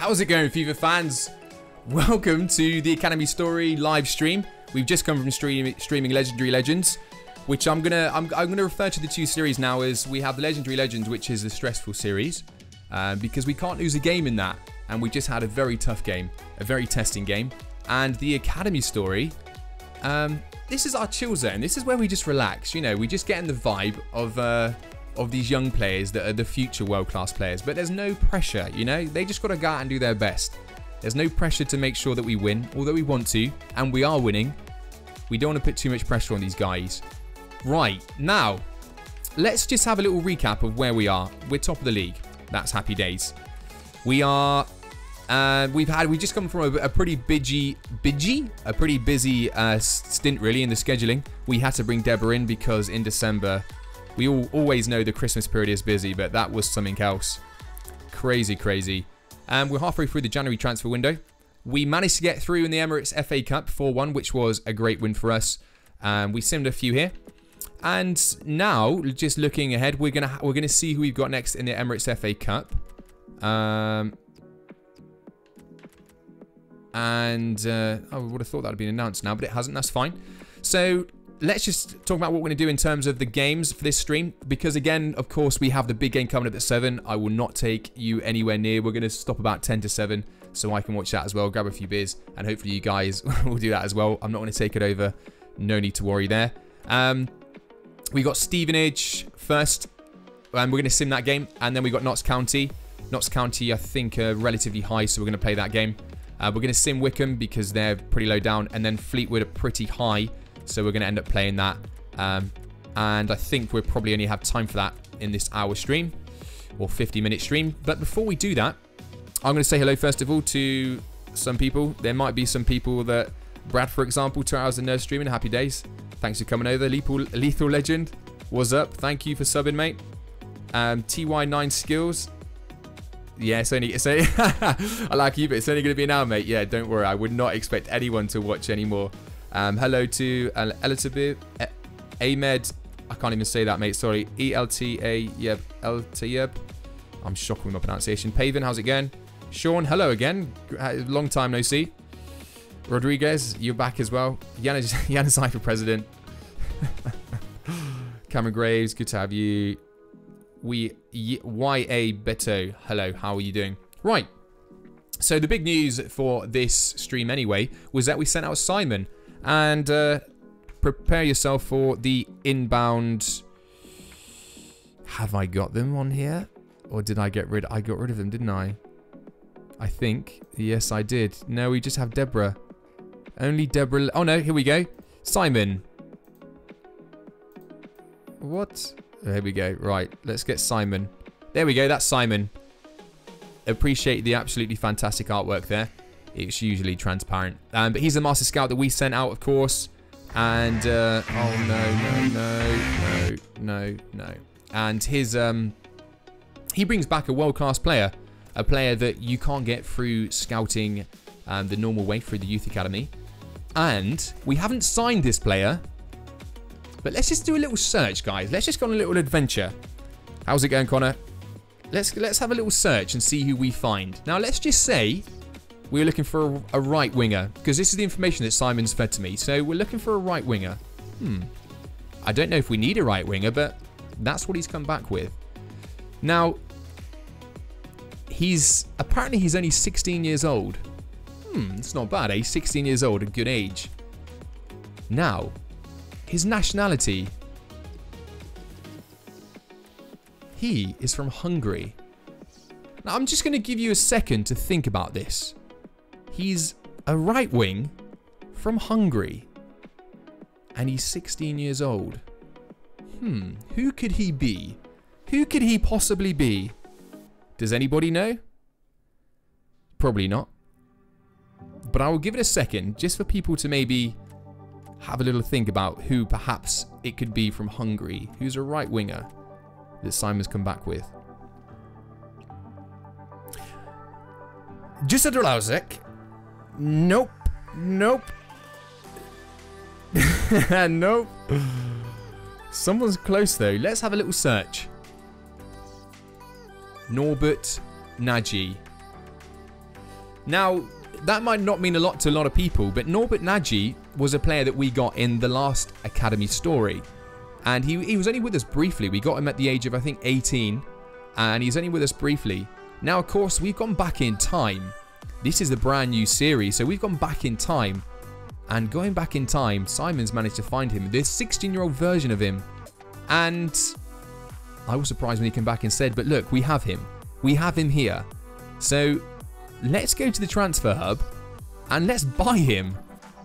How's it going, FIFA fans? Welcome to the Academy Story live stream. We've just come from streaming Legendary Legends, which I'm gonna refer to the two series now as we have the Legendary Legends, which is a stressful series, because we can't lose a game in that, and we just had a very tough game, a very testing game. And the Academy Story, this is our chill zone. This is where we just relax. You know, we just get in the vibe of these young players that are the future world-class players. But there's no pressure, you know? They just got to go out and do their best. There's no pressure to make sure that we win, although we want to, and we are winning. We don't want to put too much pressure on these guys. Right, now, let's just have a little recap of where we are. We're top of the league. That's happy days. We are... we just come from a pretty busy stint really in the scheduling. We had to bring Deborah in because in December, we always know the Christmas period is busy, but that was something else. Crazy. We're halfway through the January transfer window. We managed to get through in the Emirates FA Cup 4-1, which was a great win for us. We simmed a few here. And now, just looking ahead, we're gonna see who we've got next in the Emirates FA Cup. I would have thought that had been announced now, but it hasn't. That's fine. So let's just talk about what we're going to do in terms of the games for this stream. Because again, of course, we have the big game coming up at 7. I will not take you anywhere near. We're going to stop about 10 to 7 so I can watch that as well, grab a few beers, and hopefully you guys will do that as well. I'm not going to take it over. No need to worry there. We got Stevenage first, and we're going to sim that game. And then we got Notts County. Notts County, I think, are relatively high, so we're going to play that game. We're going to sim Wickham because they're pretty low down, and then Fleetwood are pretty high, so we're going to end up playing that. And I think we'll probably only have time for that in this hour stream, or 50-minute stream. But before we do that, I'm going to say hello first of all to some people. There might be some people that, Brad, for example, 2 hours of nerd streaming, happy days. Thanks for coming over. Lethal Legend, what's up? Thank you for subbing, mate. TY9 Skills. Yeah, it's only I like you, but it's only going to be an hour, mate. Yeah, don't worry. I would not expect anyone to watch anymore. Hello to Elizabeth, Ahmed. I can't even say that, mate. Sorry. Eltayeb. I'm shocked with my pronunciation. Paven, how's it going? Sean, hello again. Long time no see. Rodriguez, you're back as well. Yanazai for president. Cameron Graves, good to have you. YA Beto, hello, how are you doing? Right, so the big news for this stream anyway was that we sent out Simon, and prepare yourself for the inbound. Have I got them on here, or did I get rid? I got rid of them, didn't I? I think yes, I did. No, we just have Deborah. Only Deborah. Oh no, here we go. Simon. What? There we go. Right, let's get Simon. There we go. That's Simon. Appreciate the absolutely fantastic artwork there. It's usually transparent. But he's the master scout that we sent out, of course. And oh no. And his he brings back a world-class player, a player that you can't get through scouting the normal way through the youth academy. And we haven't signed this player. But let's just do a little search, guys. Let's just go on a little adventure. How's it going, Connor? Let's have a little search and see who we find. Now, let's just say we're looking for a right winger, because this is the information that Simon's fed to me. So we're looking for a right winger. I don't know if we need a right winger, but that's what he's come back with. Now, apparently he's only 16 years old. It's not bad, eh? 16 years old, a good age. Now, his nationality, he is from Hungary. Now, I'm just going to give you a second to think about this. He's a right wing from Hungary, and he's 16 years old. Who could he be? Who could he possibly be? Does anybody know? Probably not. But I will give it a second, just for people to maybe have a little think about who perhaps it could be from Hungary, who's a right winger that Simon's come back with. Just a Drolazek. Nope. Nope. Someone's close though. Let's have a little search. Norbert Nagy. Now, that might not mean a lot to a lot of people, but Norbert Nagy was a player that we got in the last Academy story. And he was only with us briefly. We got him at the age of, I think, 18. And he's only with us briefly. Now, of course, we've gone back in time. This is the brand new series, so we've gone back in time. And going back in time, Simon's managed to find him. This 16-year-old version of him. And I was surprised when he came back and said, but look, we have him. We have him here. So let's go to the transfer hub and let's buy him.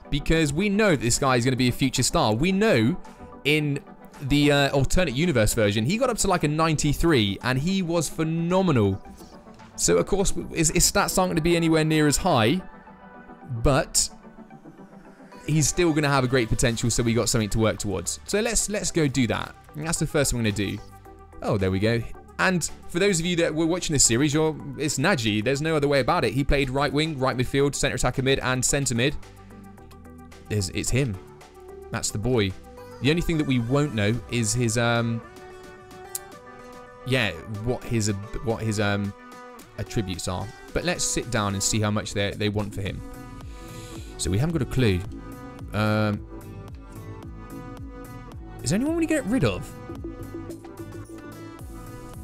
Because we know that this guy is going to be a future star. We know in the alternate universe version, he got up to like a 93 and he was phenomenal. So of course, his stats aren't going to be anywhere near as high, but he's still going to have a great potential, so we got something to work towards. So let's go do that. And that's the first thing I'm going to do. Oh, there we go. And for those of you that were watching this series, it's Nagy. There's no other way about it. He played right wing, right midfield, centre attacker mid, and centre mid. It's him. That's the boy. The only thing that we won't know is his what his attributes are. But let's sit down and see how much they want for him. So we haven't got a clue. Is there anyone we get rid of?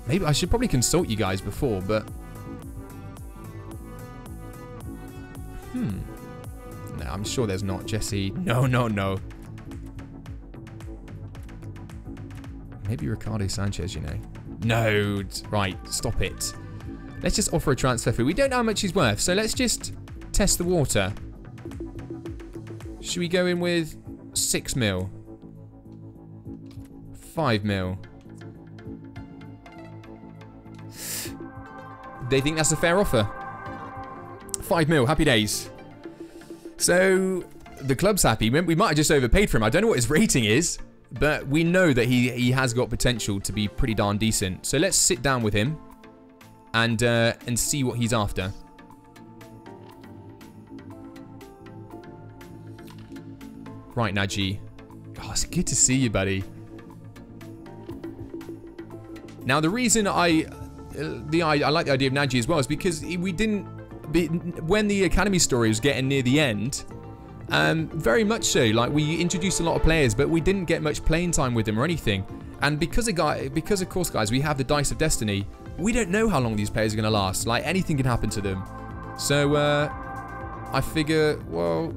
Maybe I should probably consult you guys before, but no, I'm sure there's not. Jesse, no. Maybe Ricardo Sanchez, you know. No, right, stop it. Let's just offer a transfer fee. We don't know how much he's worth, so let's just test the water. Should we go in with 6 mil? 5 mil? They think that's a fair offer. 5 mil, happy days. So, the club's happy. We might have just overpaid for him. I don't know what his rating is, but we know that he has got potential to be pretty darn decent. So let's sit down with him and see what he's after. Right, Nagy. Oh, it's good to see you, buddy. Now, the reason I like the idea of Nagy as well is because we didn't... When the Academy story was getting near the end, very much so, like, we introduced a lot of players, but we didn't get much playing time with them or anything. And because of course, guys, we have the Dice of Destiny, we don't know how long these players are going to last. Like, anything can happen to them. So, I figure, well,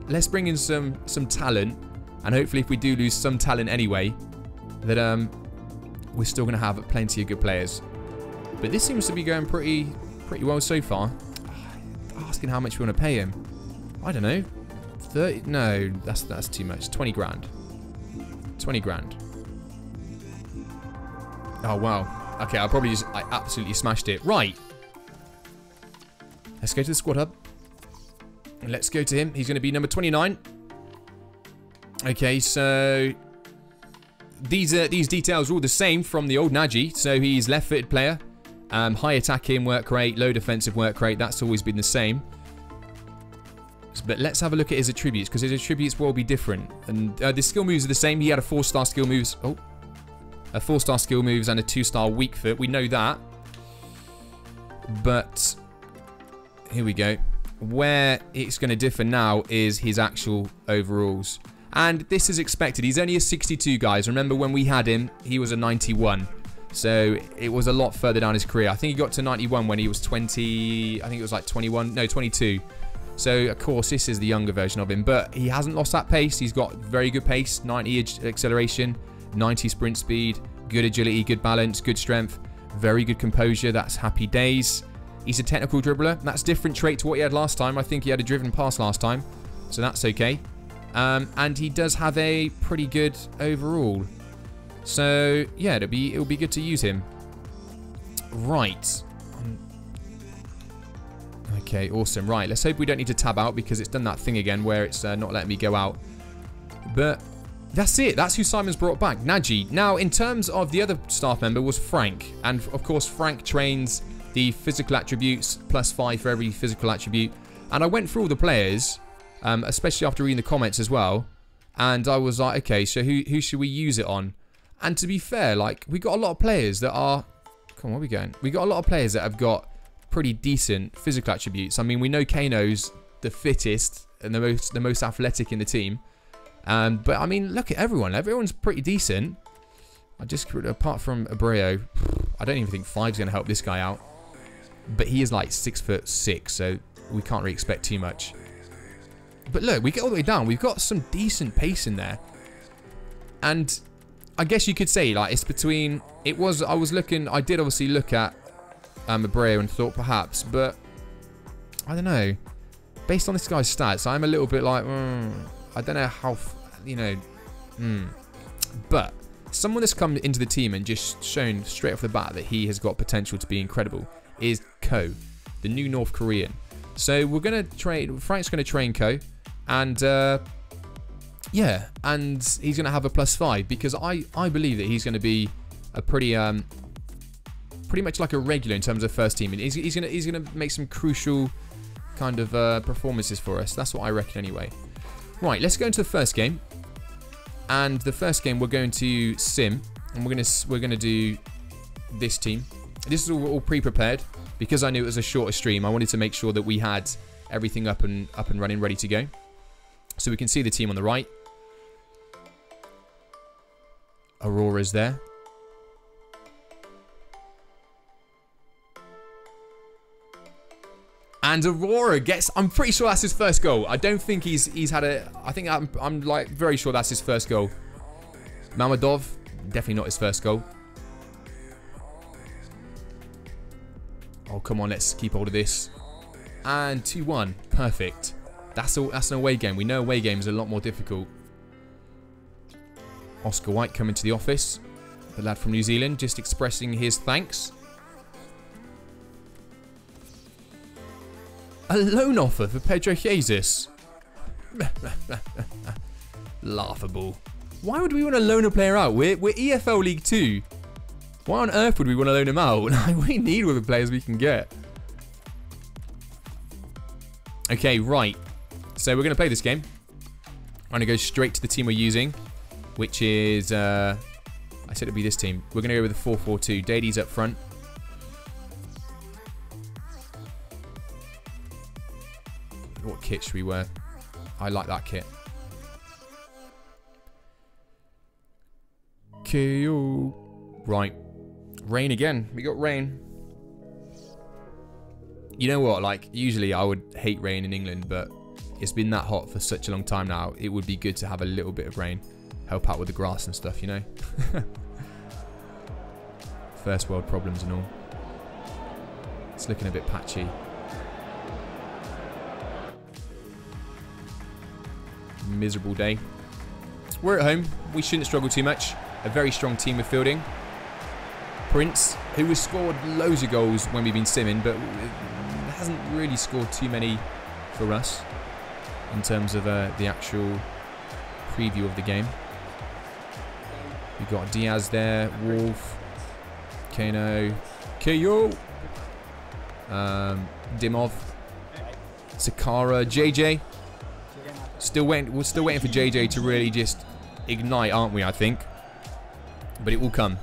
let's bring in some talent, and hopefully if we do lose some talent anyway, that we're still going to have plenty of good players. But this seems to be going pretty well so far. Asking how much we want to pay him. I don't know. 30? No, that's too much. 20 grand. 20 grand. Oh, wow. Okay, I absolutely smashed it. Right. Let's go to the squad hub. Let's go to him. He's going to be number 29. Okay, so these details are all the same from the old Nagy. So he's left-footed player. High attacking work rate, low defensive work rate. That's always been the same. But let's have a look at his attributes, because his attributes will be different. And the skill moves are the same. He had a 4-star skill moves. Oh. A 4-star skill moves and a 2-star weak foot. We know that. But here we go. Where it's going to differ now is his actual overalls. And this is expected. He's only a 62, guys. Remember when we had him, he was a 91. So it was a lot further down his career. I think he got to 91 when he was 20. I think it was like 21. No, 22. So, of course, this is the younger version of him. But he hasn't lost that pace. He's got very good pace. 90 acceleration. 90 sprint speed. Good agility. Good balance. Good strength. Very good composure. That's happy days. He's a technical dribbler. That's a different trait to what he had last time. I think he had a driven pass last time. So that's okay. And he does have a pretty good overall. So, yeah, it'll be good to use him. Right. Okay, awesome. Right, let's hope we don't need to tab out, because it's done that thing again where it's not letting me go out. But that's it. That's who Simon's brought back, Nagy. Now, in terms of the other staff member was Frank. And, of course, Frank trains the physical attributes, +5 for every physical attribute. And I went through all the players, especially after reading the comments as well. And I was like, okay, so who should we use it on? And to be fair, like, we got a lot of players that are... Come on, where are we going? We got a lot of players that have got pretty decent physical attributes. I mean, we know Kano's the fittest and the most athletic in the team. But I mean, look at everyone. Everyone's pretty decent. Apart from Abreu, I don't even think 5's going to help this guy out. But he is like 6'6", so we can't really expect too much. But look, we get all the way down. We've got some decent pace in there. And I guess you could say, like, it's between... I did obviously look at Abreu and thought perhaps, but I don't know. Based on this guy's stats, I'm a little bit like, I don't know how, But someone that's come into the team and just shown straight off the bat that he has got potential to be incredible is Ko, the new North Korean. So we're going to train, Frank's going to train Ko, and yeah, and he's going to have a +5 because I believe that he's going to be a pretty much like a regular in terms of first team, and he's going to make some crucial kind of performances for us. That's what I reckon anyway. Right, let's go into the first game. And the first game we're going to sim, and we're going to do this team. This is all pre-prepared because I knew it was a shorter stream. I wanted to make sure that we had everything up and running, ready to go. So we can see the team on the right. Aurora's there. And Aurora gets, I'm pretty sure that's his first goal. I don't think he's had a, I think I'm like very sure that's his first goal. Mamadov, definitely not his first goal. Oh, come on, let's keep hold of this. And 2-1, perfect. That's an away game. We know away games are a lot more difficult. Oscar White coming to the office. The lad from New Zealand just expressing his thanks. A loan offer for Pedro Jesus. Laughable. Why would we want to loan a player out? We're EFL League 2. Why on earth would we want to loan him out? We need all the players we can get. Okay, right. So we're going to play this game. I'm going to go straight to the team we're using, which is... I said it'd be this team. We're going to go with the 4-4-2. Dady's up front. What kit should we wear? I like that kit. KO. Right. Rain again. We got rain. You know what? Like, usually I would hate rain in England, but it's been that hot for such a long time now. It would be good to have a little bit of rain. Help out with the grass and stuff, you know? First world problems and all. It's looking a bit patchy. Miserable day. We're at home. We shouldn't struggle too much. A very strong team of fielding. Prince, who has scored loads of goals when we've been simming, but hasn't really scored too many for us in terms of the actual preview of the game. We've got Diaz there, Wolf, Kano, KO, Dimov, Sakara, JJ. We're still waiting for JJ to really just ignite, aren't we, I think? But it will come.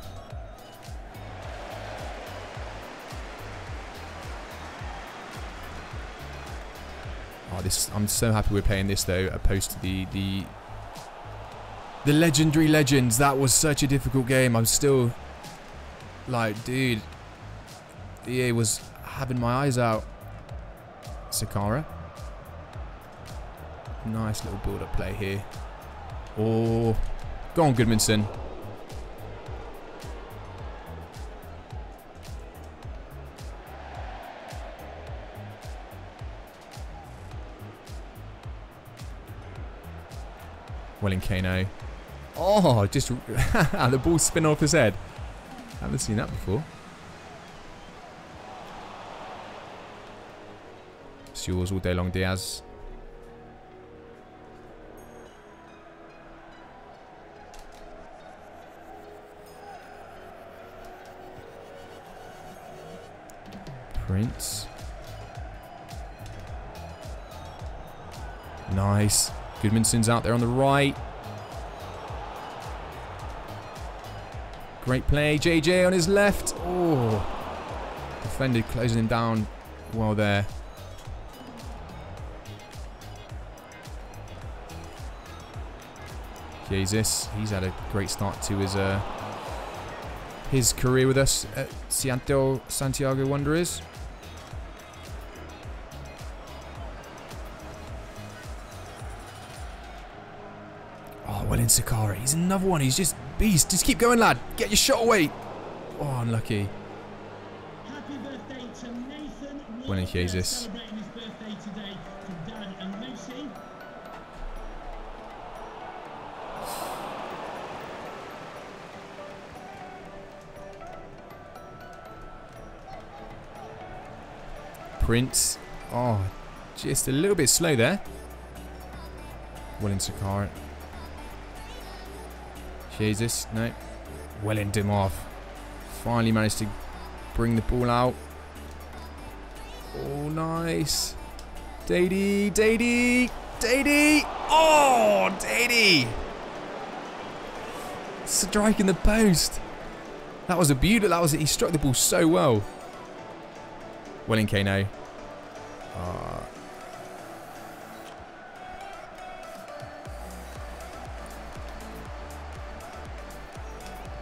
Oh, I'm so happy we're playing this though, opposed to the legendary legends. That was such a difficult game. I'm still like, dude, EA was having my eyes out. Sakara. Nice little build-up play here. Oh, go on, Goodmanson. Well in Kano. Oh, just the ball spin off his head. I haven't seen that before. It's yours all day long, Diaz. Prince. Nice. Goodmanson's out there on the right. Great play. JJ on his left. Oh. Defender closing him down well there. Jesus, he's had a great start to his career with us at Santiago Wanderers. Oh, well in Sakara. He's another one. He's just beast. Just keep going, lad. Get your shot away. Oh, unlucky. Happy birthday to Nathan. Well in Jesus. Celebrating his birthday today from Dad and Lucy. Prince. Oh, just a little bit slow there. Well in Sakara. Jesus, no. Well in Dimov. Finally managed to bring the ball out. Oh, nice. Dady, Dady, Dady. Oh, Dady. Striking the post. That was a beauty. That was it. He struck the ball so well. Well in Kano.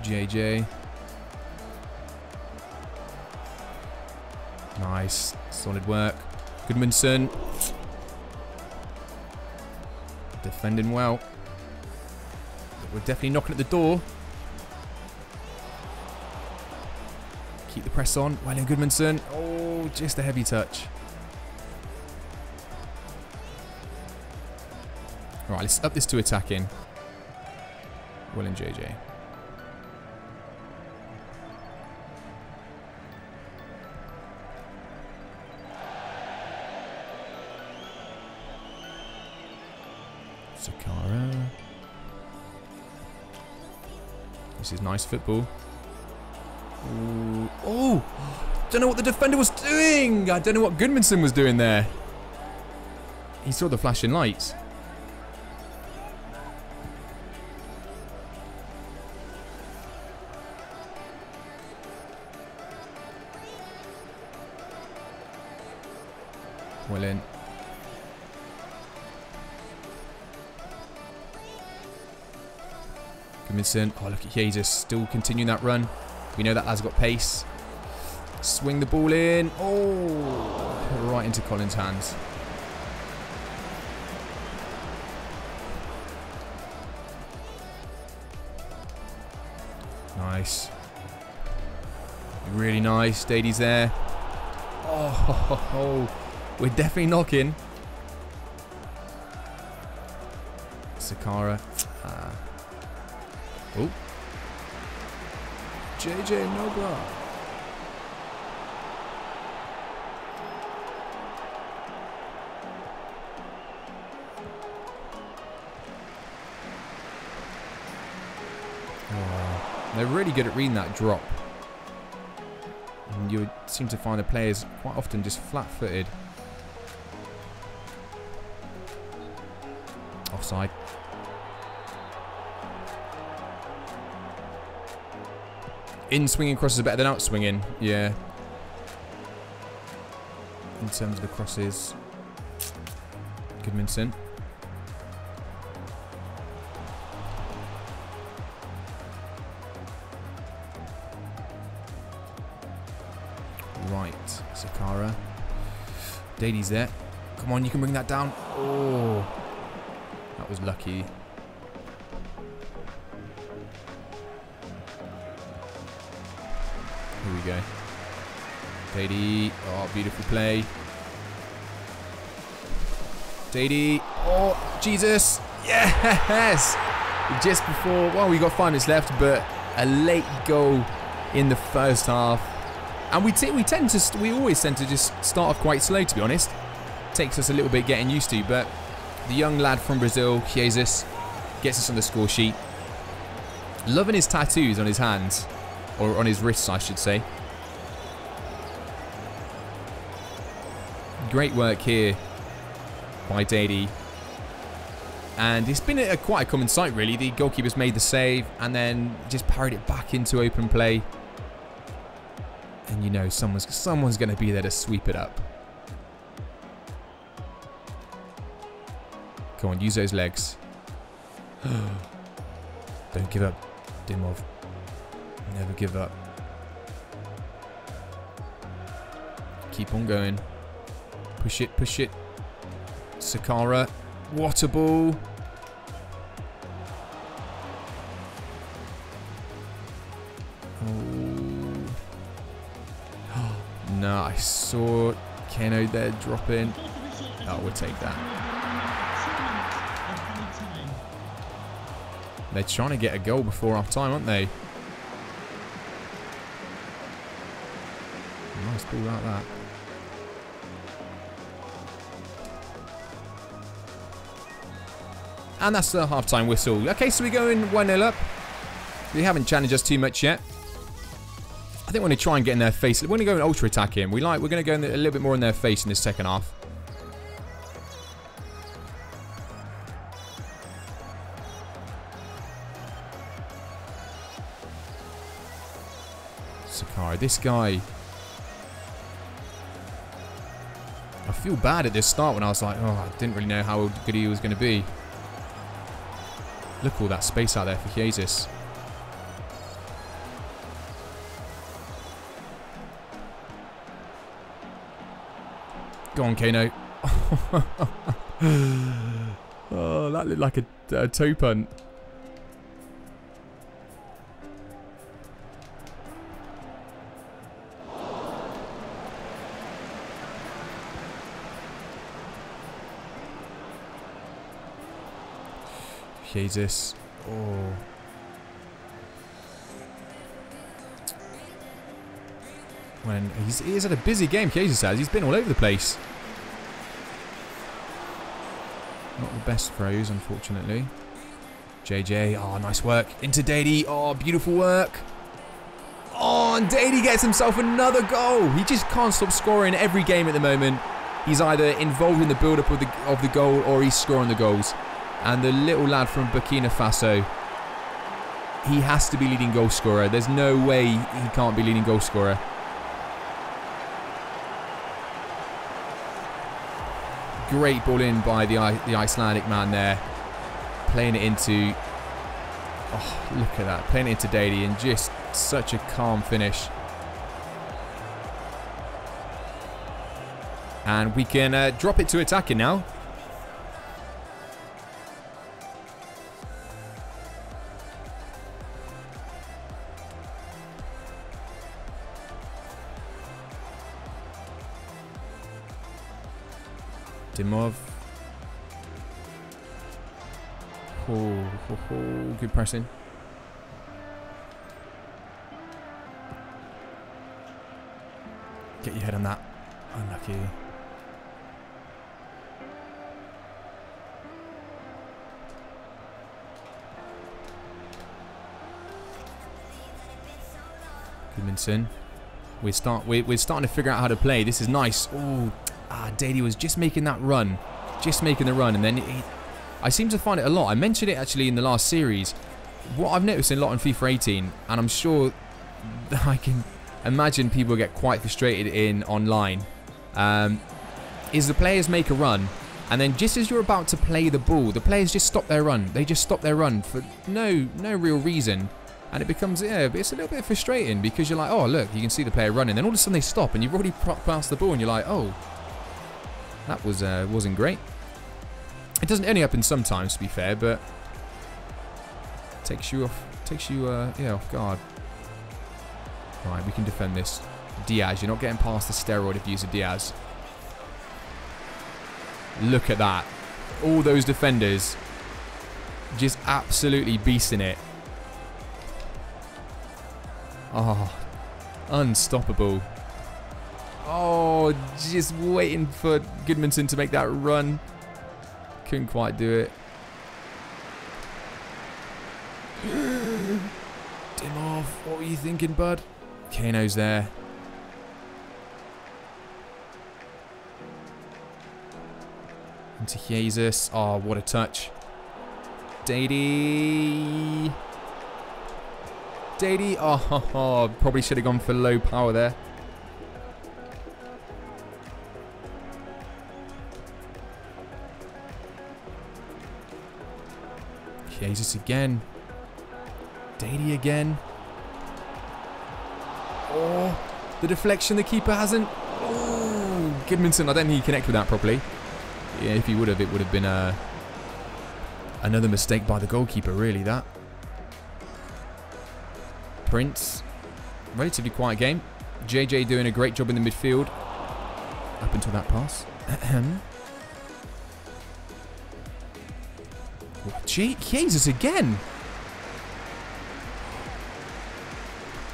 JJ. Nice. Solid work. Goodmanson. Defending well. We're definitely knocking at the door. Keep the press on. Well in Goodmanson. Oh, just a heavy touch. Alright, let's up this to attacking. Well in JJ. Sakara. This is nice football. Ooh. Oh! Don't know what the defender was doing! I don't know what Goodmanson was doing there. He saw the flashing lights. Well in. Goodmanson. Oh, look at Jesus. Still continuing that run. We know that lad's got pace. Swing the ball in. Oh, right into Colin's hands. Nice. Really nice. Dady's there. Oh, we're definitely knocking. Sakara. Oh. JJ Nobla. Oh, they're really good at reading that drop. And you seem to find the players quite often just flat-footed. Offside. In swinging crosses are better than out swinging. Yeah. In terms of the crosses. Goodmanson. Right. Sakara. Dady's there. Come on, you can bring that down. Oh. That was lucky. Here we go. Dady. Oh, beautiful play. Dady. Oh, Jesus. Yes. Just before, well, we got 5 minutes left, but a late goal in the first half. And we always tend to just start off quite slow, to be honest. Takes us a little bit getting used to, but the young lad from Brazil, Jesus, gets us on the score sheet. Loving his tattoos on his hands. Or on his wrists, I should say. Great work here by Dady. And it's been quite a common sight, really. The goalkeeper's made the save and then just parried it back into open play. And you know, someone's going to be there to sweep it up. Come on, use those legs. Don't give up, Dimov. Never give up. Keep on going. Push it, push it. Sakara. What a ball. Oh. No, I saw Keno there dropping. Oh, we'll take that. They're trying to get a goal before half time, aren't they? Nice ball like that. And that's the half-time whistle. Okay, so we're going 1-0 up. They haven't challenged us too much yet. I think we're going to try and get in their face. We're going to go and ultra-attack him. We're going to go in a little bit more in their face in this second half. Sakara, this guy. I feel bad at this start when I was like, oh, I didn't really know how good he was going to be. Look at all that space out there for Jesus. Go on, Kano. Oh, that looked like a toe punt. Jesus. Oh. When he's had a busy game, Jesus has. He's been all over the place. Not the best throws, unfortunately. JJ. Oh, nice work. Into Dady. Oh, beautiful work. Oh, and Dady gets himself another goal. He just can't stop scoring every game at the moment. He's either involved in the build-up of the goal or he's scoring the goals. And the little lad from Burkina Faso, he has to be leading goal scorer. There's no way he can't be leading goal scorer. Great ball in by the Icelandic man there. Playing it into... Oh, look at that. Playing it into Dady and just such a calm finish. And we can drop it to attacking now. Dimov. Oh, good pressing. Get your head on that. Unlucky. Goodmanson. We're starting to figure out how to play. This is nice. Oh. Dady was just making that run. Just making the run. And then I seem to find it a lot. I mentioned it actually in the last series. What I've noticed a lot in FIFA 18, and I'm sure that I can imagine people get quite frustrated in online, is the players make a run. And then just as you're about to play the ball, the players just stop their run. They just stop their run for no real reason. And it becomes, yeah, it's a little bit frustrating because you're like, oh, look, you can see the player running. Then all of a sudden they stop and you've already passed the ball and you're like, oh, that wasn't great. It doesn't only happen sometimes, to be fair, but takes you off guard. Right, we can defend this. Diaz, you're not getting past the steroid abuse of Diaz. Look at that. All those defenders just absolutely beasting it. Oh, unstoppable. Oh, just waiting for Goodmanson to make that run. Couldn't quite do it. Dimov, what were you thinking, bud? Kano's there. Into Jesus. Oh, what a touch. Dady. Oh, probably should have gone for low power there. Jesus again. Dady again. Oh, the deflection the keeper hasn't. Oh, Goodmanson, I don't think he connected with that properly. Yeah, if he would have, it would have been another mistake by the goalkeeper, really, that. Prince, relatively quiet game. JJ doing a great job in the midfield. Up until that pass. Jesus again.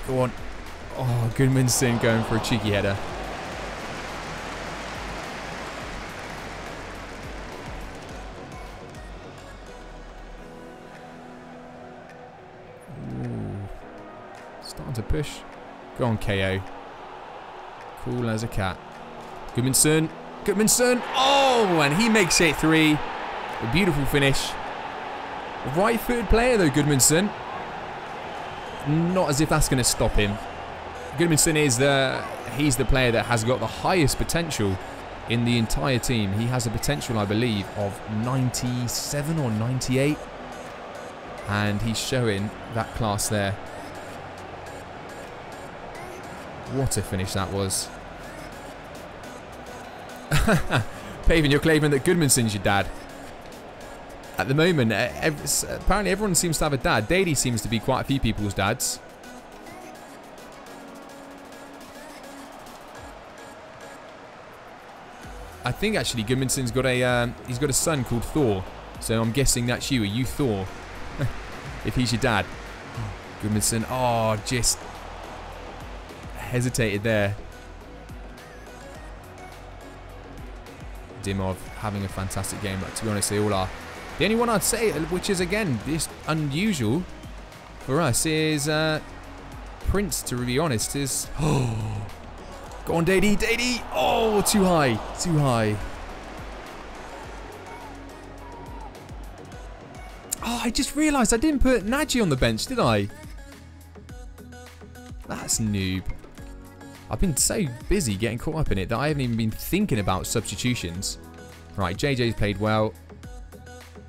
Go on. Oh, Goodmanson going for a cheeky header. Ooh. Starting to push. Go on, KO. Cool as a cat. Goodmanson. Goodmanson. Oh, and he makes it 3. A beautiful finish. Right-footed player, though, Goodmanson. Not as if that's going to stop him. Goodmanson is he's the player that has got the highest potential in the entire team. He has a potential, I believe, of 97 or 98. And he's showing that class there. What a finish that was. Paven, you're claiming that Goodmanson's your dad. At the moment, apparently everyone seems to have a dad. Dady seems to be quite a few people's dads. I think actually Goodmanson's got he's got a son called Thor. So I'm guessing that's you. Are you Thor? If he's your dad. Goodmanson, oh, just hesitated there. Dimov having a fantastic game, but to be honest, they all are. The only one I'd say, which is again this unusual for us, is Prince. To be honest, is go on, Dady, Dady. Oh, too high, too high. Oh, I just realised I didn't put Nagy on the bench, did I? That's noob. I've been so busy getting caught up in it that I haven't even been thinking about substitutions. Right, JJ's played well.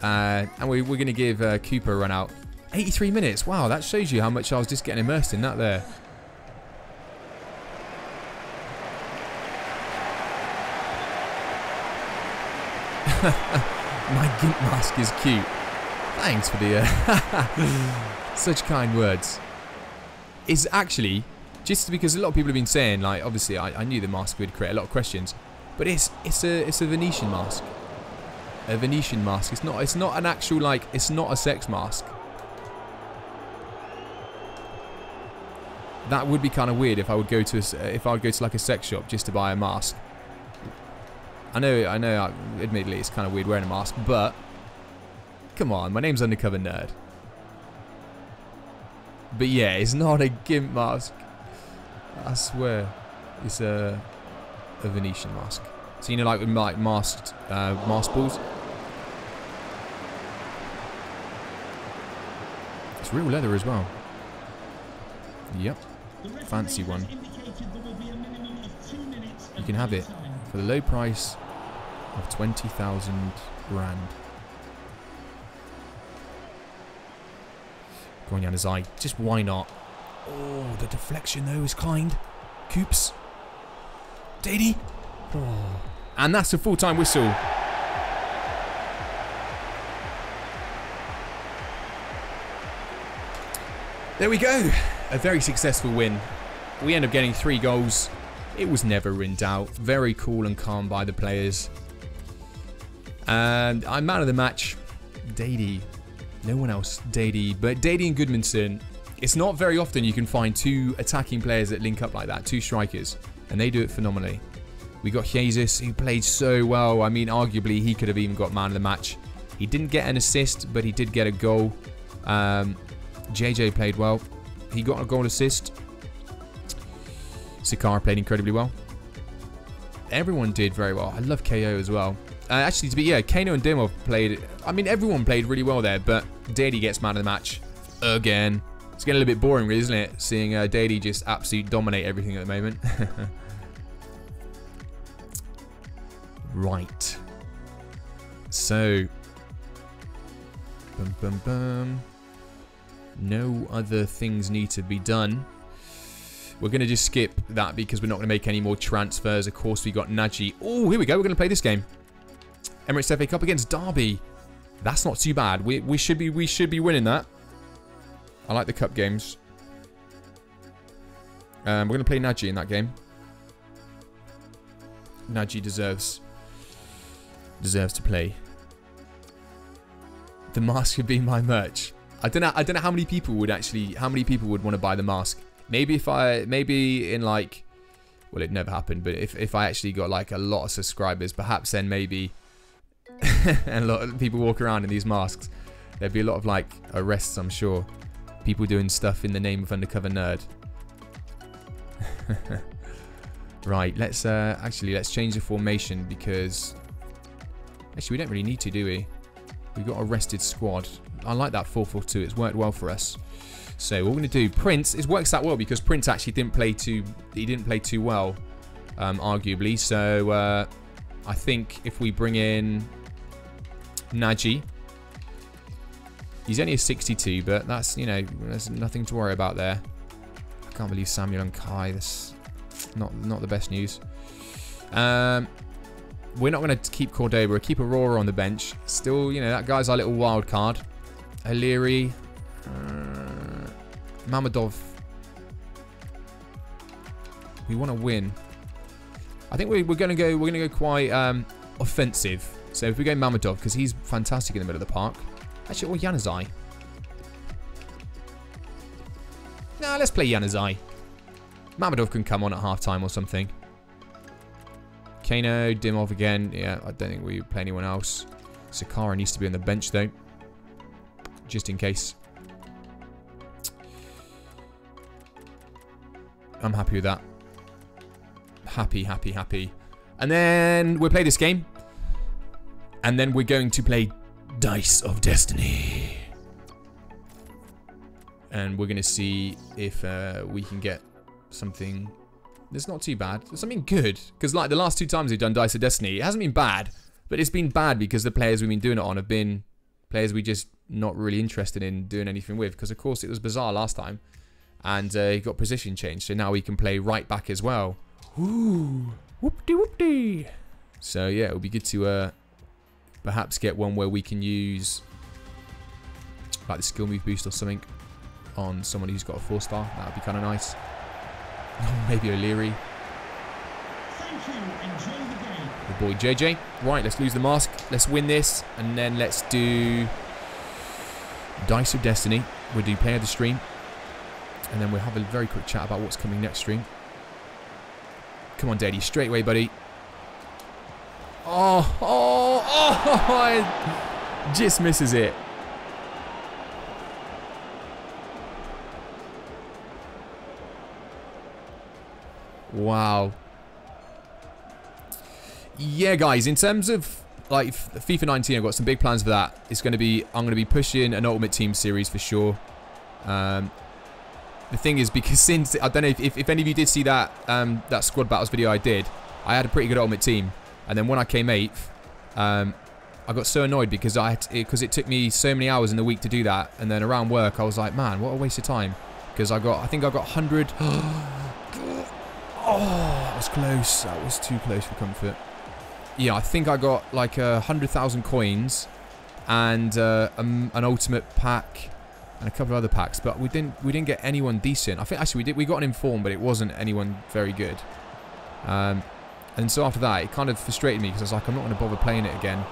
And we're going to give Cooper a run out. 83 minutes. Wow, that shows you how much I was just getting immersed in that there. My gimp mask is cute. Thanks for the such kind words. It's actually, just because a lot of people have been saying, like, obviously I knew the mask would create a lot of questions, but it's a Venetian mask. A Venetian mask. It's not an actual, like, it's not a sex mask. That would be kind of weird if I would go to like a sex shop just to buy a mask. I know. Admittedly, it's kind of weird wearing a mask, but come on, my name's Undercover Nerd. But yeah, it's not a gimp mask. I swear, it's a Venetian mask. So you know, like with like masked mask balls. It's real leather as well. Yep, fancy one. You can have it for the low price of 20,000 rand. Go on, Yanazai. Just why not? Oh, the deflection though is kind. Coops. Dady. Oh. And that's a full-time whistle. There we go. A very successful win. We end up getting 3 goals. It was never in doubt. Very cool and calm by the players. And I'm man of the match. Dady. No one else. Dady. But Dady and Goodmanson. It's not very often you can find 2 attacking players that link up like that. 2 strikers. And they do it phenomenally. We got Jesus, who played so well. I mean, arguably, he could have even got man of the match. He didn't get an assist, but he did get a goal. JJ played well. He got a goal assist. Sakara played incredibly well. Everyone did very well. I love KO as well. Actually, Kano and Dimov played. I mean, everyone played really well there, but Dady gets man of the match again. It's getting a little bit boring, really, isn't it? Seeing Dady just absolutely dominate everything at the moment. Right. So, Bum, bum, bum. No other things need to be done. We're going to just skip that because we're not going to make any more transfers. Of course, we got Nagy. Oh, here we go. We're going to play this game. Emirates FA Cup against Derby. That's not too bad. We should be winning that. I like the cup games. We're going to play Nagy in that game. Nagy deserves to play. The mask would be my merch. I don't know how many people would want to buy the mask. Maybe in like, well, it never happened, but if I actually got like a lot of subscribers, perhaps then maybe and a lot of people walk around in these masks. There'd be a lot of like arrests, I'm sure. People doing stuff in the name of Undercover Nerd. Right, let's change the formation because actually we don't really need to, do we? We've got a rested squad. I like that 4-4-2. It's worked well for us. So what we're going to do, Prince, it works out well because Prince actually didn't play too well, arguably. So I think if we bring in Nagy, he's only a 62, but that's, you know, there's nothing to worry about there. I can't believe Samuel and Kai. That's not the best news. We're not going to keep Cordoba. We'll keep Aurora on the bench. Still, you know, that guy's our little wild card. Haliri, Mamadov. We want to win. I think we're going to go quite offensive. So if we go Mamadov, because he's fantastic in the middle of the park. Actually, or Januzaj. Nah, let's play Januzaj. Mamadov can come on at half-time or something. Kano, Dimov again. Yeah, I don't think we play anyone else. Sakara needs to be on the bench, though. Just in case. I'm happy with that. Happy. And then we'll play this game. And then we're going to play Dice of Destiny. And we're going to see if we can get something that's not too bad. Something good. Because like the last 2 times we've done Dice of Destiny, it hasn't been bad. But it's been bad because the players we've been doing it on have been players we just not really interested in doing anything with. Because of course it was bizarre last time. And he got position changed. So now we can play right back as well. Ooh. Whoop-de-whoop-de. So yeah, it'll be good to perhaps get one where we can use like the skill move boost or something on someone who's got a 4-star. That would be kind of nice. Maybe O'Leary. Thank you. Enjoy the game. The boy JJ. Right, let's lose the mask. Let's win this. And then let's do Dice of Destiny. We'll do play of the stream. And then we'll have a very quick chat about what's coming next stream. Come on, Daddy. Straight away, buddy. Oh, just misses it. Wow. Yeah, guys, in terms of like FIFA 19, I've got some big plans for that. It's going to be, I'm going to be pushing an Ultimate Team series for sure. The thing is, because since, I don't know if any of you did see that that squad battles video I did, I had a pretty good Ultimate Team. And then when I came 8th, I got so annoyed because it took me so many hours in the week to do that. And then around work, I was like, man, what a waste of time. Because I think I got 100. Oh, that was close. That was too close for comfort. Yeah, I think I got like 100,000 coins and an ultimate pack and a couple of other packs, but we didn't get anyone decent. I think actually we got an inform, but it wasn't anyone very good. And so after that, it kind of frustrated me because I was like, I'm not going to bother playing it again.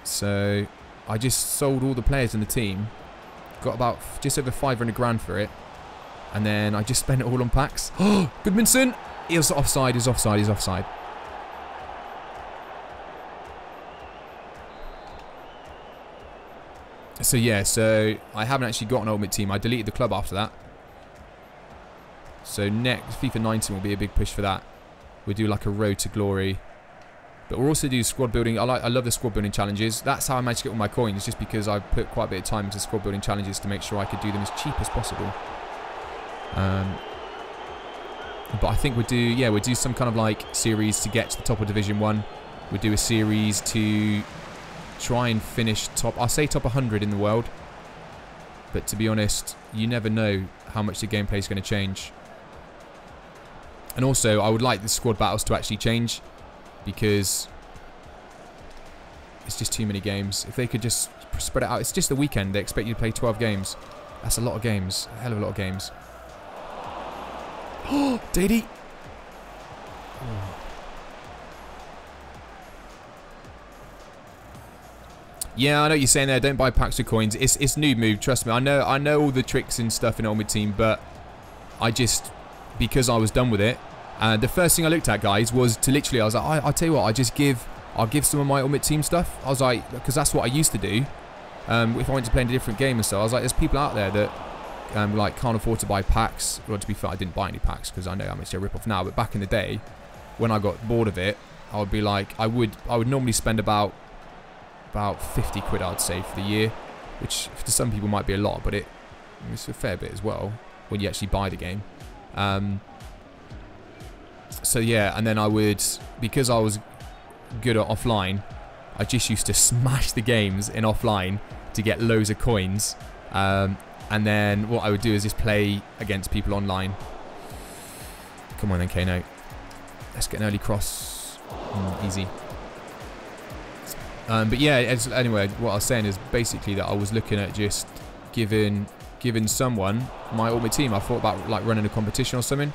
So I just sold all the players in the team, got about just over 500 grand for it, and then I just spent it all on packs. Oh, Goodmanson! He's offside, he's offside, he's offside. So yeah, so I haven't actually got an Ultimate Team. I deleted the club after that. So next, FIFA 19 will be a big push for that. We'll do like a road to glory. But we'll also do squad building. I love the squad building challenges. That's how I managed to get all my coins, just because I put quite a bit of time into squad building challenges to make sure I could do them as cheap as possible. But I think we'll do some kind of like series to get to the top of Division 1. We'll do a series to try and finish top. I'll say top 100 in the world. But to be honest, you never know how much the gameplay is going to change. And also, I would like the squad battles to actually change, because it's just too many games. If they could just spread it out. It's just the weekend. They expect you to play 12 games. That's a lot of games. A hell of a lot of games. Oh, Dady. Oh. Yeah, I know what you're saying there. Don't buy packs with coins. It's noob move. Trust me. I know all the tricks and stuff in Ultimate Team, but I just, because I was done with it. The first thing I looked at, guys, was to literally, I was like, I'll tell you what, I'll give some of my Ultimate Team stuff. I was like, because that's what I used to do. If I went to play in a different game and so, I was like, there's people out there that like can't afford to buy packs. Well, to be fair, I didn't buy any packs because I know how much they rip off now. But back in the day, when I got bored of it, I would be like, I would normally spend about 50 quid, I'd say, for the year, which to some people might be a lot, but it's a fair bit as well when you actually buy the game. So yeah, and then I would, because I was good at offline, I just used to smash the games in offline to get loads of coins. And then what I would do is just play against people online. Come on then, Kano. Let's get an early cross. Easy. But yeah, anyway, what I was saying is basically that I was looking at just giving someone my Ultimate Team. I thought about like running a competition or something.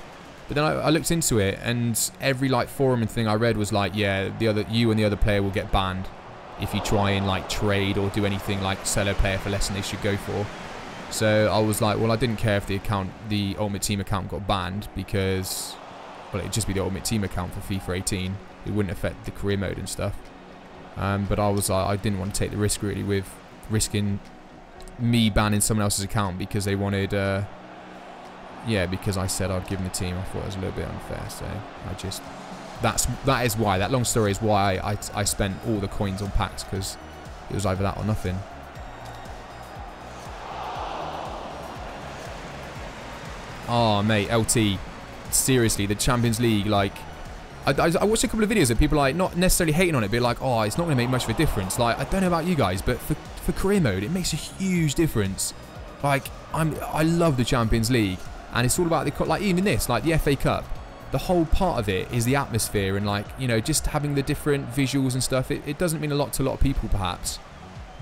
But then I looked into it, and every like forum and thing I read was like, yeah, you and the other player will get banned if you try and like trade or do anything like sell a player for less than they should go for. So I was like, well, I didn't care if the Ultimate Team account got banned, because, well, it'd just be the Ultimate Team account for FIFA 18. It wouldn't affect the career mode and stuff. But I was like, I didn't want to take the risk really with risking me banning someone else's account because they wanted, yeah, because I said I'd give them the team. I thought it was a little bit unfair. So I just, that is why. That long story is why I spent all the coins on packs, because it was either that or nothing. Oh, mate, LT. Seriously, the Champions League, like, I watched a couple of videos of people, like, not necessarily hating on it, but like, oh, it's not going to make much of a difference. Like, I don't know about you guys, but for career mode, it makes a huge difference. Like, I love the Champions League, and it's all about the, like, even this, like, the FA Cup. The whole part of it is the atmosphere and, like, you know, just having the different visuals and stuff. It doesn't mean a lot to a lot of people, perhaps.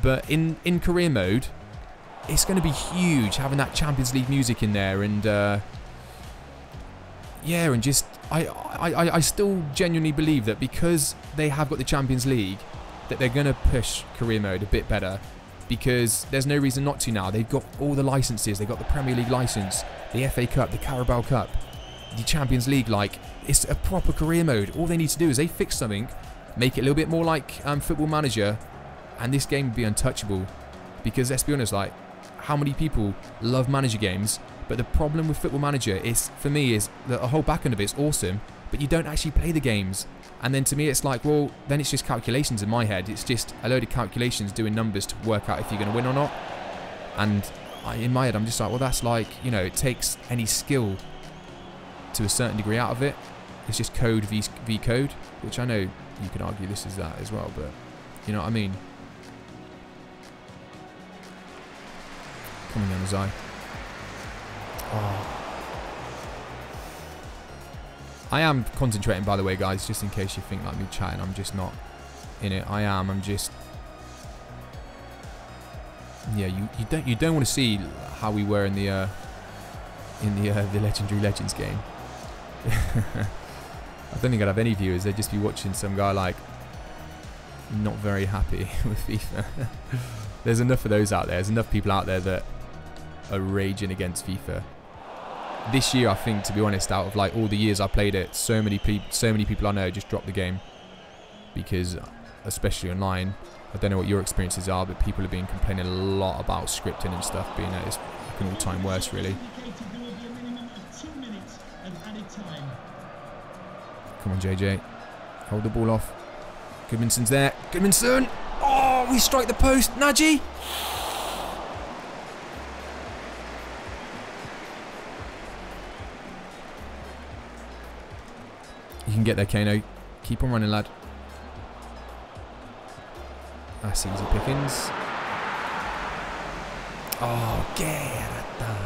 But in career mode, it's going to be huge having that Champions League music in there, and yeah, and just I still genuinely believe that because they have got the Champions League, that they're going to push career mode a bit better, because there's no reason not to now. They've got all the licenses. They've got the Premier League license, the FA Cup, the Carabao Cup, the Champions League. Like, it's a proper career mode. All they need to do is they fix something, make it a little bit more like Football Manager, and this game would be untouchable. Because let's be honest, like, how many people love manager games? But the problem with Football Manager is, for me, is that the whole back end of it's awesome, but you don't actually play the games. And then to me, it's like, well, then it's just calculations in my head. It's just a load of calculations doing numbers to work out if you're going to win or not. And in my head, I'm just like, well, that's like, you know, it takes any skill to a certain degree out of it. It's just code v code, which I know you could argue this is that as well, but you know what I mean? Coming down his eye. Oh. I am concentrating, by the way, guys, just in case you think like me chatting, I'm just not in it. I'm just, yeah, you don't want to see how we were in the Legendary Legends game. I don't think I'd have any viewers. They'd just be watching some guy like not very happy with FIFA. There's enough of those out there. There's enough people out there that are raging against FIFA. This year, I think, to be honest, out of like all the years I played it, so many people I know just dropped the game because, especially online, I don't know what your experiences are, but people have been complaining a lot about scripting and stuff being at its like an all-time worst, really. Come on, JJ, hold the ball off. Goodmanson's there. Goodmanson! Oh, we strike the post, Nagy! You can get there, Kano. Keep on running, lad. That's easy pickings. Oh, Gerda.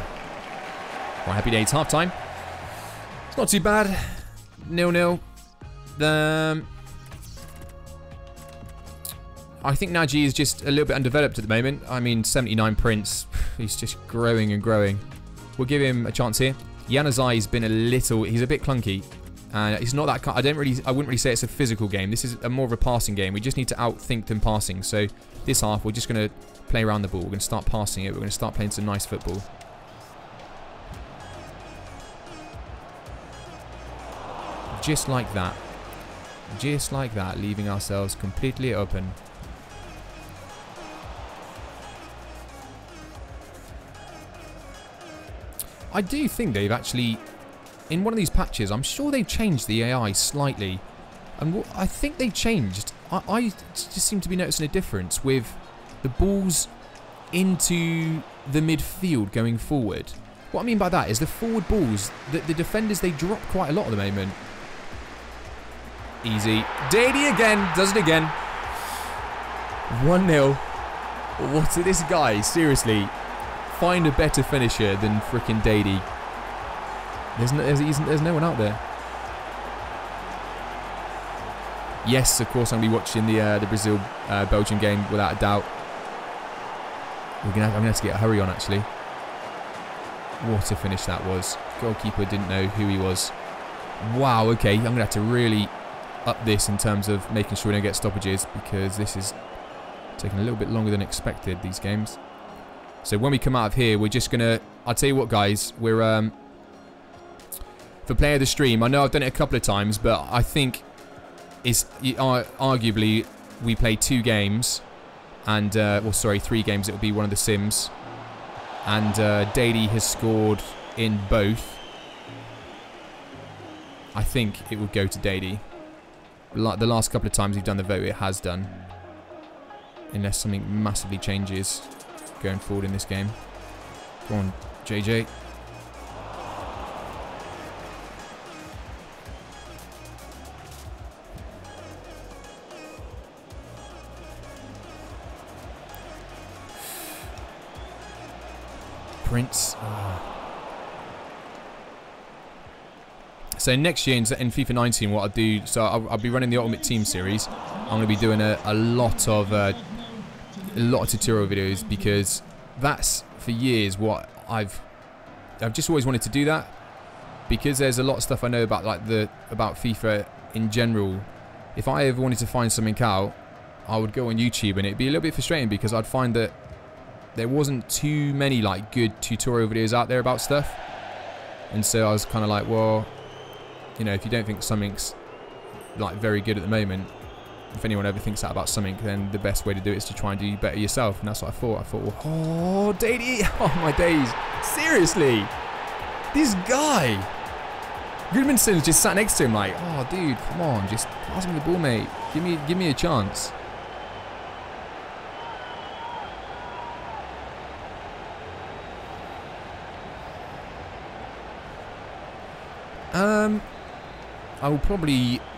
Right, happy days. Half time. It's not too bad. 0-0. I think Naji is just a little bit undeveloped at the moment. I mean, 79 Prince. He's just growing and growing. We'll give him a chance here. Yanazai's been he's a bit clunky. And he's not that, I wouldn't really say it's a physical game. This is more of a passing game. We just need to outthink them passing. So this half, we're just going to play around the ball. We're going to start passing it. We're going to start playing some nice football. Just like that. Just like that, leaving ourselves completely open. I do think they've actually, in one of these patches, I'm sure they've changed the AI slightly. And I think they've changed. I just seem to be noticing a difference with the balls into the midfield going forward. What I mean by that is the forward balls, the defenders, they drop quite a lot at the moment. Easy. Dady again. Does it again. 1-0. What's this guy? Seriously. Find a better finisher than frickin' Dady. There's no one out there. Yes, of course, I'm going to be watching the Brazil-Belgium game without a doubt. I'm going to have to get a hurry on, actually. What a finish that was. Goalkeeper didn't know who he was. Wow, okay. I'm going to have to really up this in terms of making sure we don't get stoppages, because this is taking a little bit longer than expected, these games. So when we come out of here, we're just going to... I'll tell you what, guys. We're... for player of the stream, I know I've done it a couple of times, but I think it's... arguably, we play 2 games. And... well, sorry, 3 games. It will be one of the Sims. And Dady has scored in both. I think it will go to Dady. The last couple of times we've done the vote, it has done. Unless something massively changes going forward in this game. Go on, JJ. Prince. Oh. So next year in FIFA 19, what I'll do, so I'll be running the Ultimate Team series. I'm going to be doing a lot of tutorial videos, because that's for years what I've just always wanted to do that, because there's a lot of stuff I know about about FIFA in general. If I ever wanted to find something out, I would go on YouTube, and it'd be a little bit frustrating because I'd find that there wasn't too many good tutorial videos out there about stuff, and so I was kind of like, well, you know, if you don't think something's very good at the moment, if anyone ever thinks that about something, then the best way to do it is to try and do better yourself. And that's what I thought. I thought, well, oh, Dady, oh my days, seriously, this guy. Goodmanson's just sat next to him like, oh, dude, come on, just pass me the ball, mate. Give me a chance.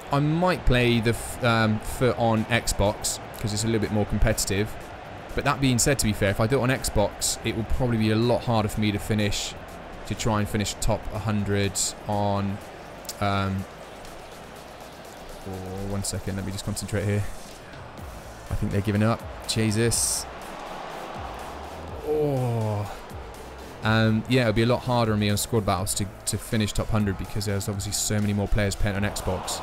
I might play the foot on Xbox because it's a little bit more competitive. But that being said, to be fair, if I do it on Xbox, it will probably be a lot harder for me to try and finish top 100 on... oh, 1 second, let me just concentrate here. I think they're giving up. Jesus. Oh... yeah, it'll be a lot harder on me on squad battles to finish top 100 because there's obviously so many more players playing on Xbox.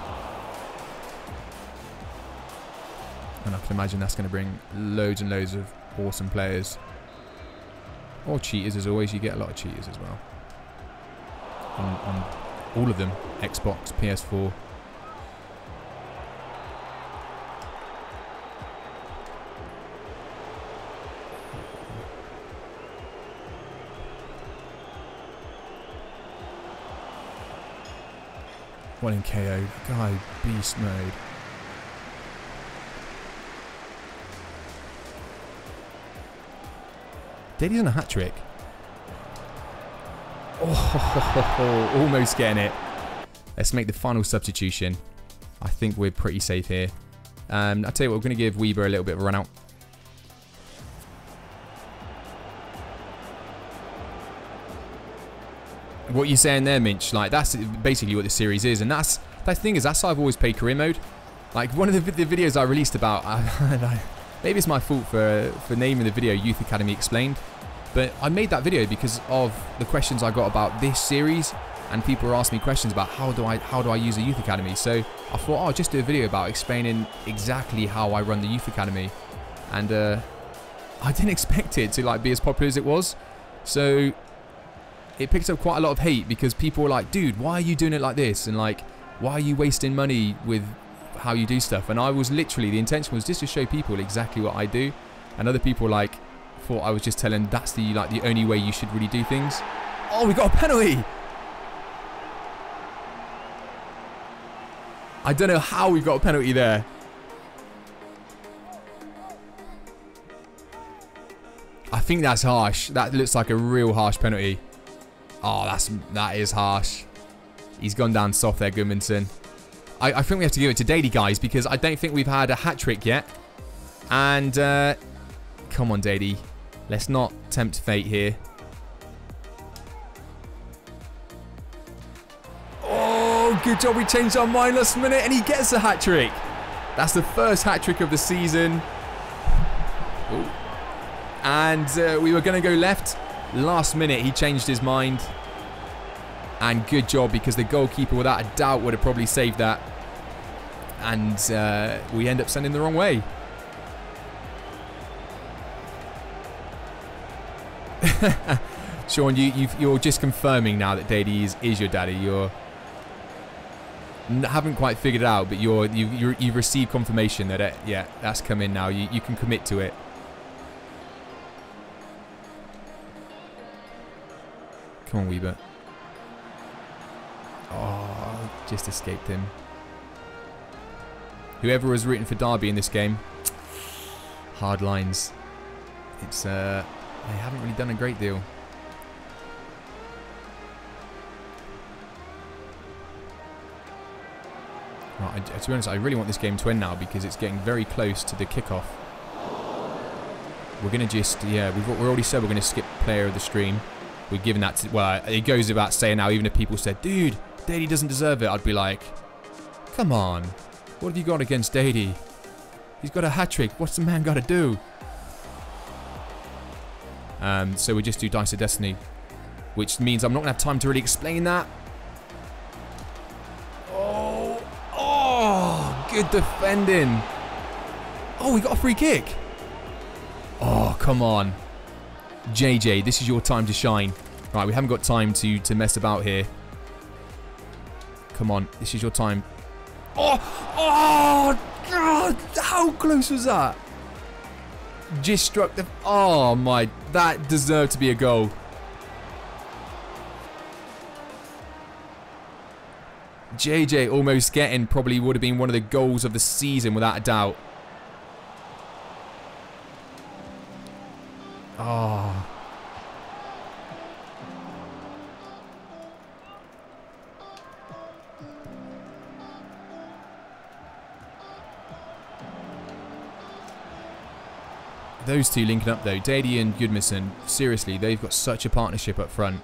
And I can imagine that's going to bring loads and loads of awesome players. Or cheaters, as always. You get a lot of cheaters as well. On all of them. Xbox, PS4. One in KO. Guy, beast mode. Dady's on a hat trick. Oh, almost getting it. Let's make the final substitution. I think we're pretty safe here. I'll tell you what, we're going to give Weber a little bit of a run out. What you saying there, Minch? Like, that's basically what this series is, and that's the thing is that's how I've always played career mode. Like, one of the videos I released about, maybe it's my fault for naming the video Youth Academy Explained, but I made that video because of the questions I got about this series, and people were asking me questions about how do I use a Youth Academy. So I thought, oh, I'll just do a video about explaining exactly how I run the Youth Academy, and I didn't expect it to like be as popular as it was. So it picked up quite a lot of hate because people were like, dude, why are you doing it like this? And like, why are you wasting money with how you do stuff? And I was literally, the intention was just to show people exactly what I do. And other people like thought I was just telling that's the only way you should really do things. Oh, we got a penalty. I don't know how we got a penalty there. I think that's harsh. That looks like a real harsh penalty. Oh, that is harsh. He's gone down soft there, Goodmanson. I think we have to give it to Dady, guys, because I don't think we've had a hat-trick yet. And, come on, Dady. Let's not tempt fate here. Oh, good job. We changed our mind last minute, and he gets a hat-trick. That's the first hat-trick of the season. Ooh. And we were going to go left. Last minute, he changed his mind. And good job, because the goalkeeper, without a doubt, would have probably saved that. And we end up sending the wrong way. Sean, you're just confirming now that Dady is your daddy. You haven't quite figured it out, but you've received confirmation that yeah, that's come in now. You can commit to it. Come on, Weber. Oh, just escaped him. Whoever was rooting for Derby in this game, hard lines. It's they haven't really done a great deal. Right, to be honest, I really want this game to end now because it's getting very close to the kickoff. We're gonna just, yeah, we've already said we're gonna skip player of the stream. We're giving that to, well, it goes without saying now, even if people said, dude, Dady doesn't deserve it, I'd be like, come on, what have you got against Dady? He's got a hat-trick, what's the man got to do? So we just do Dice of Destiny, which means I'm not going to have time to really explain that. Oh, good defending. Oh, we got a free kick. Oh, come on. JJ, this is your time to shine. Right, we haven't got time to mess about here. Come on, this is your time. Oh, oh, God, how close was that? Just struck the... Oh, my, that deserved to be a goal. JJ almost getting probably would have been one of the goals of the season without a doubt. Oh. Those two linking up though, Dady and Gudmundsson, seriously, they've got such a partnership up front.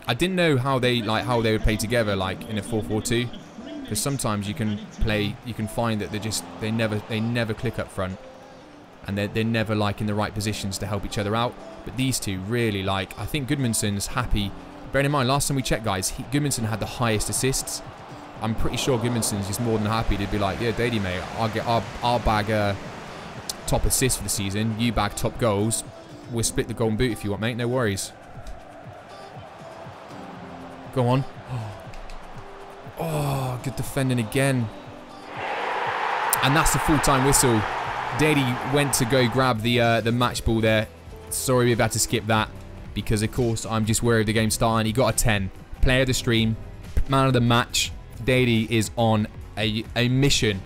I didn't know how they would play together, like in a 4-4-2, because sometimes you can find that they never click up front, and they're never like in the right positions to help each other out. But these two really, like, I think Gudmundsson's happy. Bearing in mind, last time we checked, guys, Gudmundsson had the highest assists. I'm pretty sure Gudmundsson's just more than happy to be like, yeah, Dady, mate, I'll bag top assists for the season. You bag top goals. We'll split the golden boot if you want, mate. No worries. Go on. Oh, good defending again. And that's the full-time whistle. Dady went to go grab the match ball there. Sorry we've had to skip that because, of course, I'm just worried the game's starting. He got a 10. Player of the stream. Man of the match. Dady is on a mission.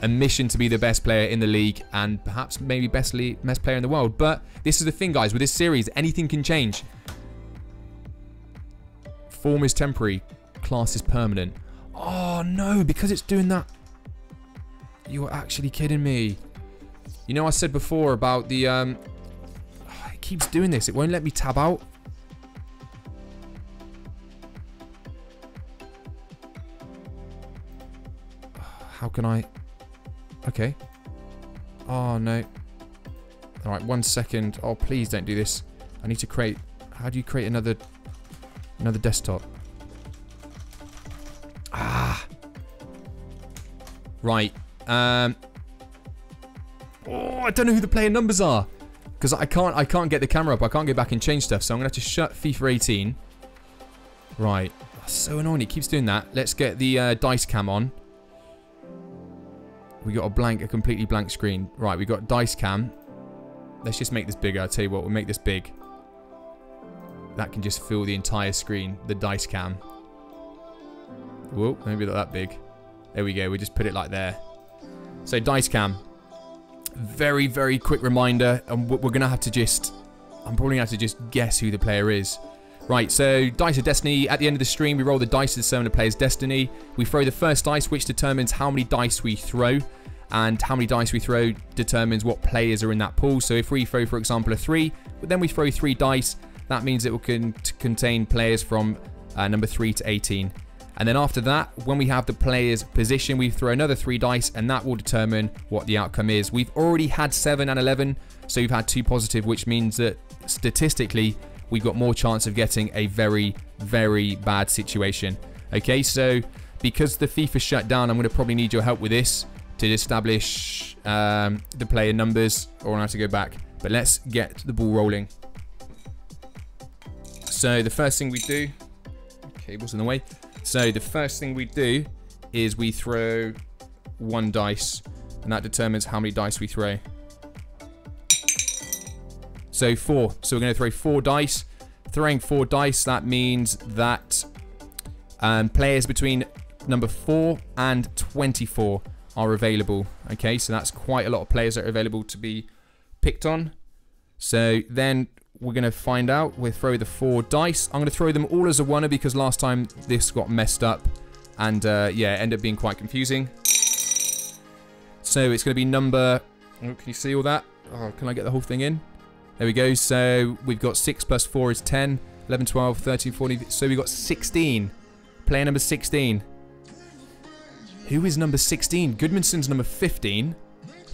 A mission to be the best player in the league and perhaps maybe best player in the world. But this is the thing, guys. With this series, anything can change. Form is temporary. Class is permanent. Oh, no, because it's doing that. You're actually kidding me. You know, I said before about the... it keeps doing this. It won't let me tab out. How can I... Okay. Oh, no. Alright, 1 second. Oh, please don't do this. I need to create... How do you create another desktop? Ah. Right. Oh, I don't know who the player numbers are. Because I can't get the camera up. I can't go back and change stuff. So I'm going to have to shut FIFA 18. Right. That's so annoying. It keeps doing that. Let's get the dice cam on. We got a completely blank screen. Right, we got dice cam. Let's just make this bigger. I'll tell you what, we'll make this big. That can just fill the entire screen, the dice cam. Whoa, maybe not that big. There we go, we just put it like there. So dice cam. Very, very quick reminder, and we're going to have to just... I'm probably going to have to just guess who the player is. Right, so Dice of Destiny, at the end of the stream, we roll the dice to determine the player's destiny. We throw the first dice, which determines how many dice we throw. And how many dice we throw determines what players are in that pool. So if we throw, for example, a 3, but then we throw 3 dice, that means it will contain players from number 3 to 18. And then after that, when we have the player's position, we throw another 3 dice, and that will determine what the outcome is. We've already had 7 and 11, so we've had 2 positive, which means that statistically, we've got more chance of getting a very, very bad situation. Okay, so because the FIFA shut down, I'm going to probably need your help with this to establish the player numbers, or I have to go back. But let's get the ball rolling. So the first thing we do... Cable's in the way. So the first thing we do is we throw 1 dice, and that determines how many dice we throw. So 4. So we're going to throw 4 dice. Throwing 4 dice, that means that players between number 4 and 24 are available. Okay, so that's quite a lot of players that are available to be picked on. So then we're going to find out. We'll throw the 4 dice. I'm going to throw them all as a oneer because last time this got messed up. And yeah, it ended up being quite confusing. So it's going to be number... Oh, can you see all that? Oh, can I get the whole thing in? There we go. So we've got 6 plus 4 is 10, 11, 12, 13, 14. So we've got 16. Player number 16. Who is number 16? Goodmanson's number 15.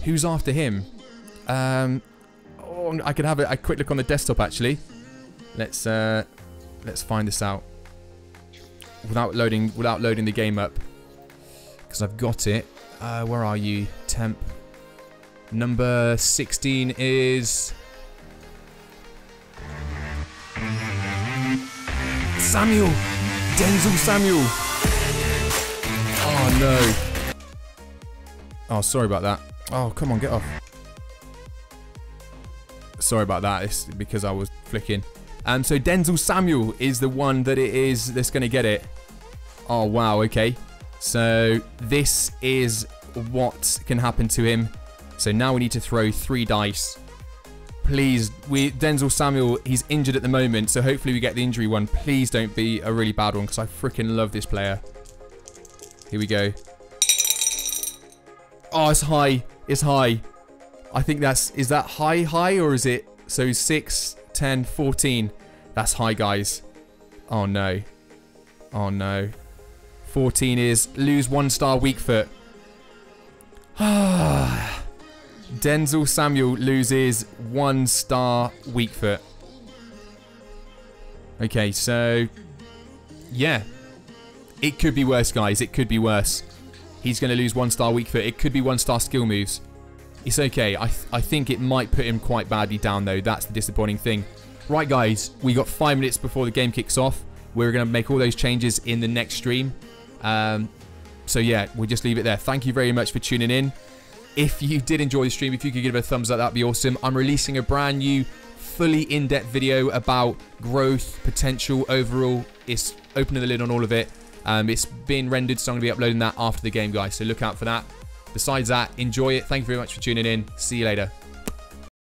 Who's after him? Oh, I could have a quick look on the desktop actually. Let's find this out without loading the game up because I've got it. Where are you? Temp. Number 16 is Samuel. Denzel Samuel. Oh no. Oh, sorry about that. Oh, come on, get off. Sorry about that. It's because I was flicking. So Denzel Samuel is the one that it is that's going to get it. Oh, wow. Okay. So this is what can happen to him. So now we need to throw 3 dice. Please, Denzel Samuel, he's injured at the moment, so hopefully we get the injury one. Please don't be a really bad one, because I freaking love this player. Here we go. Oh, it's high. It's high. I think is that high, or is it... So 6, 10, 14. That's high, guys. Oh, no. Oh, no. 14 is lose 1 star weak foot. Denzel Samuel loses 1 star weak foot. Okay, so yeah, it could be worse, guys. It could be worse. He's going to lose 1 star weak foot. It could be 1 star skill moves. It's okay. I think it might put him quite badly down, though. That's the disappointing thing. Right, guys, we got 5 minutes before the game kicks off. We're going to make all those changes in the next stream. So yeah, we'll just leave it there. Thank you very much for tuning in. If you did enjoy the stream, if you could give it a thumbs up, that'd be awesome. I'm releasing a brand new, fully in-depth video about growth, potential, overall. It's opening the lid on all of it. It's been rendered, so I'm going to be uploading that after the game, guys. So look out for that. Besides that, enjoy it. Thank you very much for tuning in. See you later.